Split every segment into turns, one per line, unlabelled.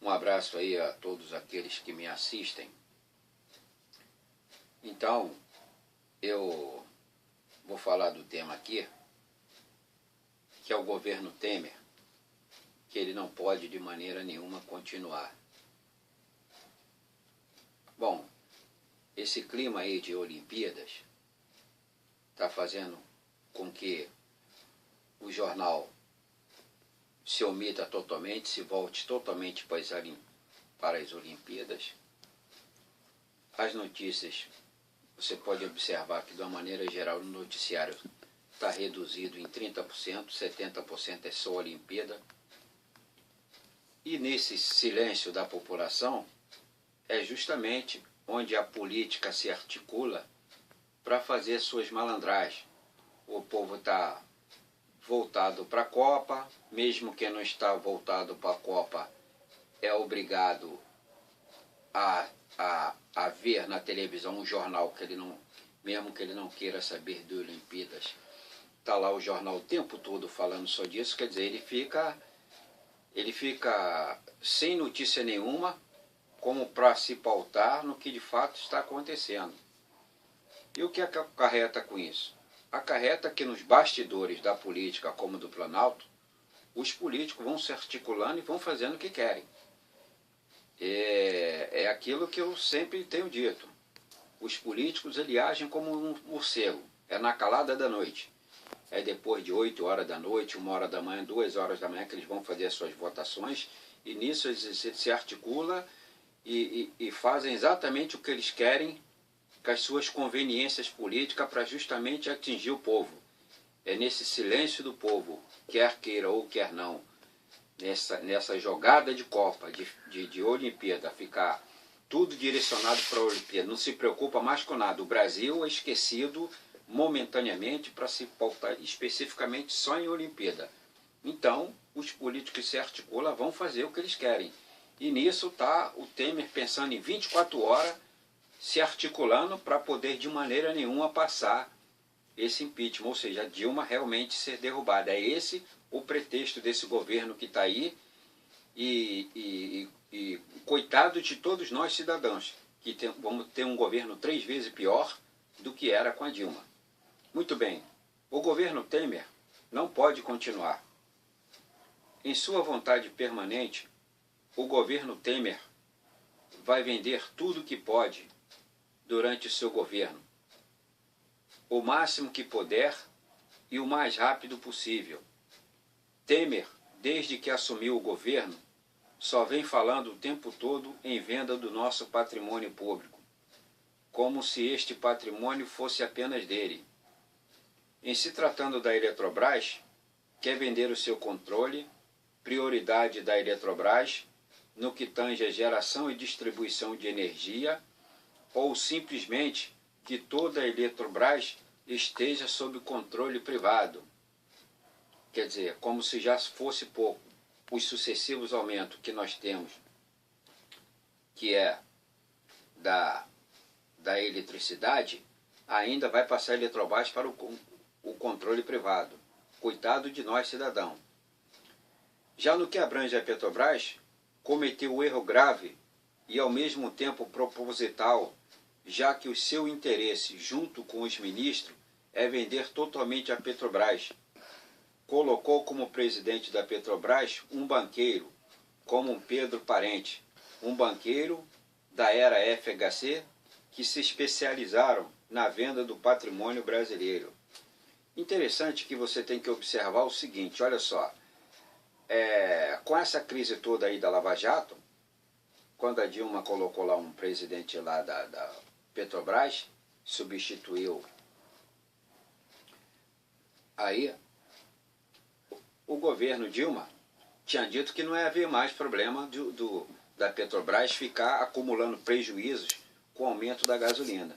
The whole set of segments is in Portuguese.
Um abraço aí a todos aqueles que me assistem. Então, eu vou falar do tema aqui, que é o governo Temer, que ele não pode de maneira nenhuma continuar. Bom, esse clima aí de Olimpíadas está fazendo com que o jornal se omita totalmente, se volte totalmente para as Olimpíadas. As notícias, você pode observar que de uma maneira geral o noticiário está reduzido em 30%, 70% é só Olimpíada. E nesse silêncio da população é justamente onde a política se articula para fazer suas malandragens. O povo está voltado para a Copa, mesmo quem não está voltado para a Copa é obrigado a ver na televisão um jornal que ele não, mesmo que ele não queira saber de Olimpíadas, está lá o jornal o tempo todo falando só disso, quer dizer, ele fica sem notícia nenhuma, como para se pautar no que de fato está acontecendo. E o que acarreta com isso? Acarreta que nos bastidores da política, como do Planalto, os políticos vão se articulando e vão fazendo o que querem. É aquilo que eu sempre tenho dito. Os políticos, eles agem como um morcego. É na calada da noite. É depois de 8 horas da noite, 1 hora da manhã, 2 horas da manhã que eles vão fazer as suas votações. E nisso eles se articulam e fazem exatamente o que eles querem com as suas conveniências políticas para justamente atingir o povo. É nesse silêncio do povo, quer queira ou quer não, nessa jogada de Copa, de Olimpíada, ficar tudo direcionado para a Olimpíada, não se preocupa mais com nada. O Brasil é esquecido momentaneamente para se pautar especificamente só em Olimpíada. Então, os políticos se articulam, vão fazer o que eles querem. E nisso está o Temer pensando em 24 horas, se articulando para poder de maneira nenhuma passar esse impeachment, ou seja, a Dilma realmente ser derrubada. É esse o pretexto desse governo que está aí e coitado de todos nós cidadãos, que vamos ter um governo 3 vezes pior do que era com a Dilma. Muito bem, o governo Temer não pode continuar. Em sua vontade permanente, o governo Temer vai vender tudo que pode durante o seu governo, o máximo que puder e o mais rápido possível. Temer, desde que assumiu o governo, só vem falando o tempo todo em venda do nosso patrimônio público, como se este patrimônio fosse apenas dele. Em se tratando da Eletrobras, quer vender o seu controle, prioridade da Eletrobras, no que tange a geração e distribuição de energia, ou simplesmente que toda a Eletrobras esteja sob controle privado. Quer dizer, como se já fosse pouco os sucessivos aumentos que nós temos, que é da eletricidade, ainda vai passar a Eletrobras para o controle privado. Coitado de nós, cidadão. Já no que abrange a Petrobras, cometeu o erro grave e ao mesmo tempo proposital, já que o seu interesse, junto com os ministros, é vender totalmente a Petrobras. Colocou como presidente da Petrobras um banqueiro, como um Pedro Parente, um banqueiro da era FHC, que se especializaram na venda do patrimônio brasileiro. Interessante que você tem que observar o seguinte, olha só, com essa crise toda aí da Lava Jato, quando a Dilma colocou lá um presidente lá da Petrobras, substituiu aí, o governo Dilma tinha dito que não ia haver mais problema da Petrobras ficar acumulando prejuízos com o aumento da gasolina.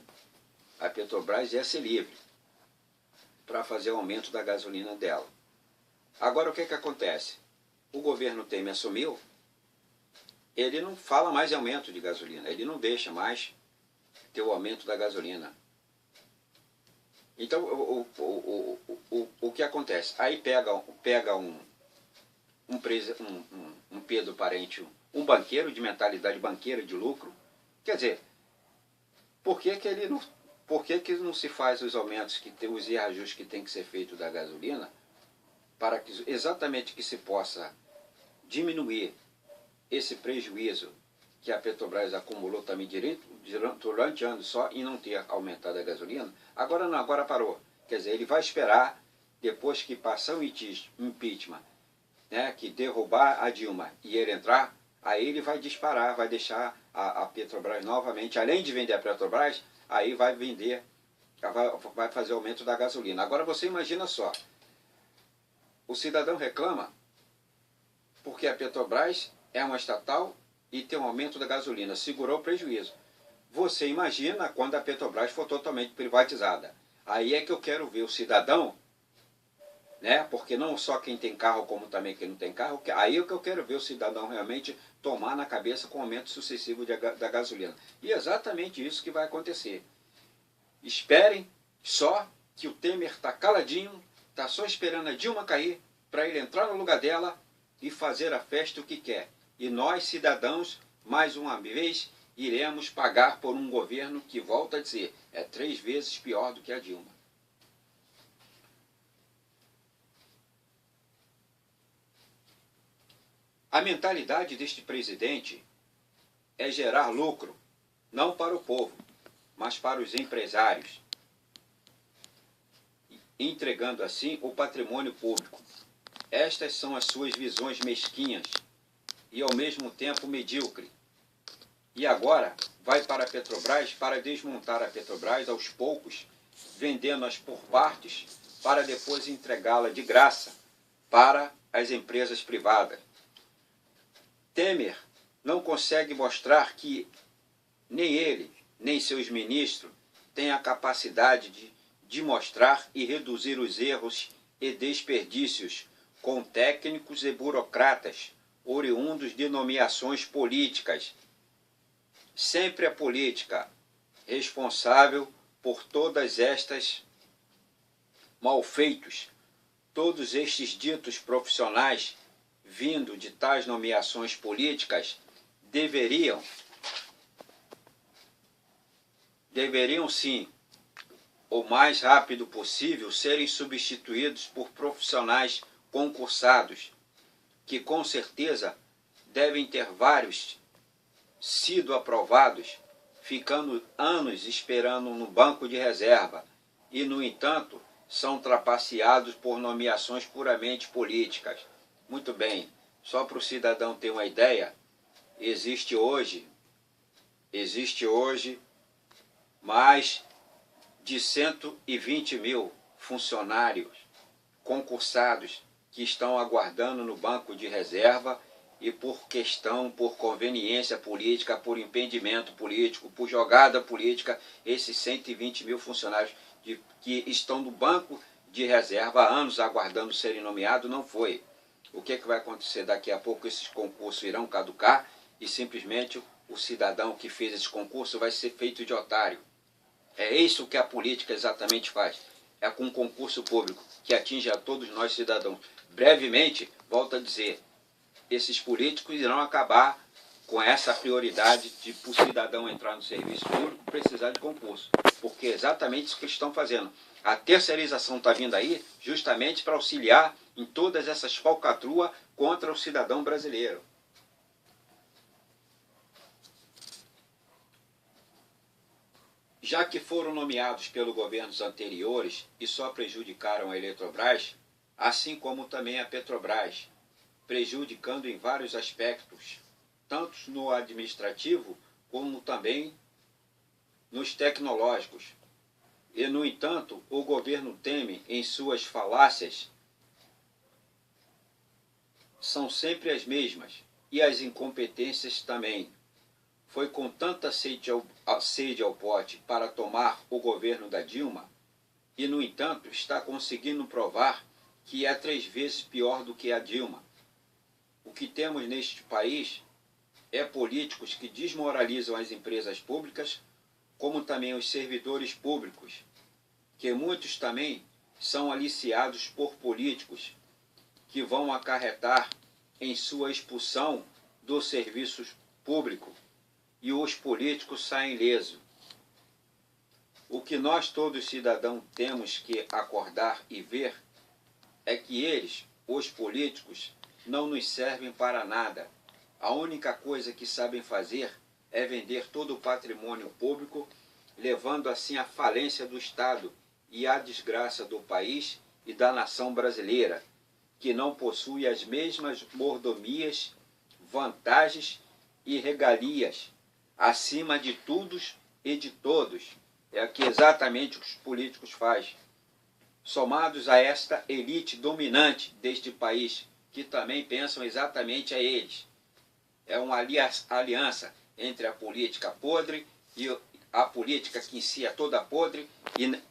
A Petrobras ia ser livre para fazer o aumento da gasolina dela. Agora o que acontece? O governo Temer assumiu, ele não fala mais em aumento de gasolina, ele não deixa mais ter o aumento da gasolina. Então, o que acontece? Aí pega um Pedro Parente, um banqueiro de mentalidade banqueira de lucro. Quer dizer, por que que não se faz os aumentos, os reajustes que tem que ser feito da gasolina, para que exatamente que se possa diminuir esse prejuízo que a Petrobras acumulou também durante anos só e não ter aumentado a gasolina? Agora não, agora parou. Quer dizer, ele vai esperar, depois que passar o impeachment, né, que derrubar a Dilma e ele entrar, aí ele vai disparar, vai deixar a Petrobras novamente, além de vender a Petrobras, aí vai vender, vai fazer aumento da gasolina. Agora você imagina só, o cidadão reclama porque a Petrobras é uma estatal e tem um aumento da gasolina, segurou o prejuízo. Você imagina quando a Petrobras for totalmente privatizada. Aí é que eu quero ver o cidadão, né? Porque não só quem tem carro, como também quem não tem carro, aí é que eu quero ver o cidadão realmente tomar na cabeça com o aumento sucessivo da gasolina. E é exatamente isso que vai acontecer. Esperem só que o Temer está caladinho, está só esperando a Dilma cair, para ele entrar no lugar dela e fazer a festa o que quer. E nós, cidadãos, mais uma vez, iremos pagar por um governo que, volta a dizer, é 3 vezes pior do que a Dilma. A mentalidade deste presidente é gerar lucro, não para o povo, mas para os empresários, entregando assim o patrimônio público. Estas são as suas visões mesquinhas e ao mesmo tempo medíocre. E agora vai para a Petrobras para desmontar a Petrobras aos poucos, vendendo-as por partes, para depois entregá-la de graça para as empresas privadas. Temer não consegue mostrar que nem ele, nem seus ministros têm a capacidade de mostrar e reduzir os erros e desperdícios com técnicos e burocratas oriundos de nomeações políticas. Sempre a política responsável por todas estas malfeitos, todos estes ditos profissionais vindo de tais nomeações políticas deveriam sim, o mais rápido possível, serem substituídos por profissionais concursados, que com certeza devem ter vários sido aprovados, ficando anos esperando no banco de reserva, e no entanto são trapaceados por nomeações puramente políticas. Muito bem, só para o cidadão ter uma ideia, existe hoje mais de 120 mil funcionários concursados que estão aguardando no banco de reserva e por conveniência política, por impedimento político, por jogada política, esses 120 mil funcionários que estão no banco de reserva há anos aguardando serem nomeados, não foi. O que vai acontecer? Daqui a pouco esses concursos irão caducar e simplesmente o cidadão que fez esse concurso vai ser feito de otário. É isso que a política exatamente faz. É com um concurso público que atinge a todos nós cidadãos. Brevemente, volto a dizer, esses políticos irão acabar com essa prioridade de o cidadão entrar no serviço público precisar de concurso. Porque é exatamente isso que eles estão fazendo. A terceirização está vindo aí justamente para auxiliar em todas essas falcatruas contra o cidadão brasileiro. Já que foram nomeados pelos governos anteriores e só prejudicaram a Eletrobras, assim como também a Petrobras, prejudicando em vários aspectos, tanto no administrativo como também nos tecnológicos. E, no entanto, o governo Temer, em suas falácias, são sempre as mesmas, e as incompetências também. Foi com tanta sede ao pote para tomar o governo da Dilma, e, no entanto, está conseguindo provar que é 3 vezes pior do que a Dilma. O que temos neste país é políticos que desmoralizam as empresas públicas, como também os servidores públicos, que muitos também são aliciados por políticos que vão acarretar em sua expulsão do serviço público e os políticos saem ilesos. O que nós todos cidadãos temos que acordar e ver é que eles, os políticos, não nos servem para nada. A única coisa que sabem fazer é vender todo o patrimônio público, levando assim à falência do Estado e à desgraça do país e da nação brasileira, que não possui as mesmas mordomias, vantagens e regalias, acima de todos e de todos. É o que exatamente os políticos fazem. Somados a esta elite dominante deste país, que também pensam exatamente a eles. É uma aliança entre a política podre e a política que em si é toda podre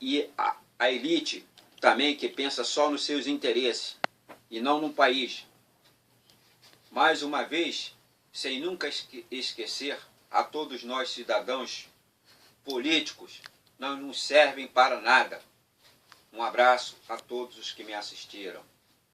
e a elite também que pensa só nos seus interesses e não no país. Mais uma vez, sem nunca esquecer a todos nós cidadãos políticos, não nos servem para nada. Um abraço a todos os que me assistiram.